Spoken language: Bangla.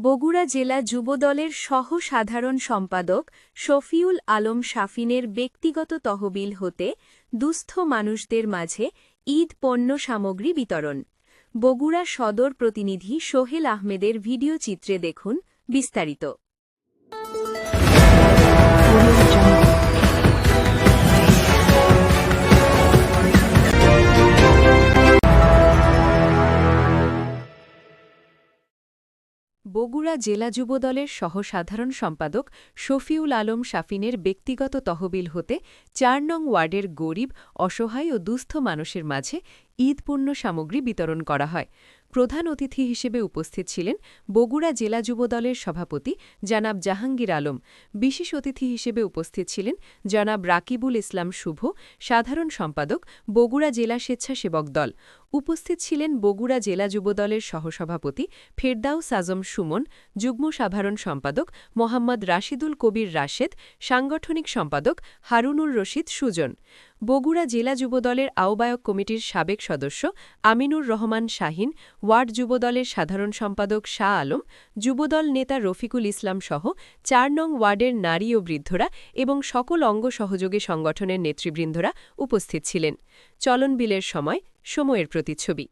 বগুড়া জেলা যুবদলের সহ-সাধারণ সম্পাদক শফিউল আলম শাফিনের ব্যক্তিগত তহবিল হতে দুস্থ মানুষদের মাঝে ঈদ পণ্য সামগ্রী বিতরণ। বগুড়া সদর প্রতিনিধি সোহেল আহমেদের ভিডিও চিত্রে দেখুন বিস্তারিত। বগুড়া জেলা যুবদলের সহ-সাধারণ সম্পাদক শফিউল আলম শাফিনের ব্যক্তিগত তহবিল হতে ৪ নং ওয়ার্ডের গরিব, অসহায় ও দুস্থ মানুষের মাঝে ঈদ পণ্য সামগ্রী বিতরণ করা হয়। প্রধান অতিথি হিসেবে উপস্থিত ছিলেন বগুড়া জেলা যুবদলের সভাপতি জনাব জাহাঙ্গীর আলম। বিশেষ অতিথি হিসেবে উপস্থিত ছিলেন জনাব রাকিবুল ইসলাম শুভ, সাধারণ সম্পাদক, বগুড়া জেলা স্বেচ্ছাসেবক দল। উপস্থিত ছিলেন বগুড়া জেলা যুবদলের সহসভাপতি ফেরদাউস আজম সুমন, যুগ্ম সাধারণ সম্পাদক মোহাম্মদ রাশিদুল কবির রাশেদ, সাংগঠনিক সম্পাদক হারুনুর রশিদ সুজন। বগুড়া জেলা যুবদলের আহ্বায়ক কমিটির সাবেক সদস্য আমিনুর রহমান শাহিন, ওয়ার্ড যুবদলের সাধারণ সম্পাদক শাহ আলম, যুবদল নেতা রফিকুল ইসলাম সহ ৪ নং ওয়ার্ডের নারী ও বৃদ্ধরা এবং সকল অঙ্গ সহযোগী সংগঠনের নেতৃবৃন্দরা উপস্থিত ছিলেন। চলন বিলের সময়ের প্রতিচ্ছবি।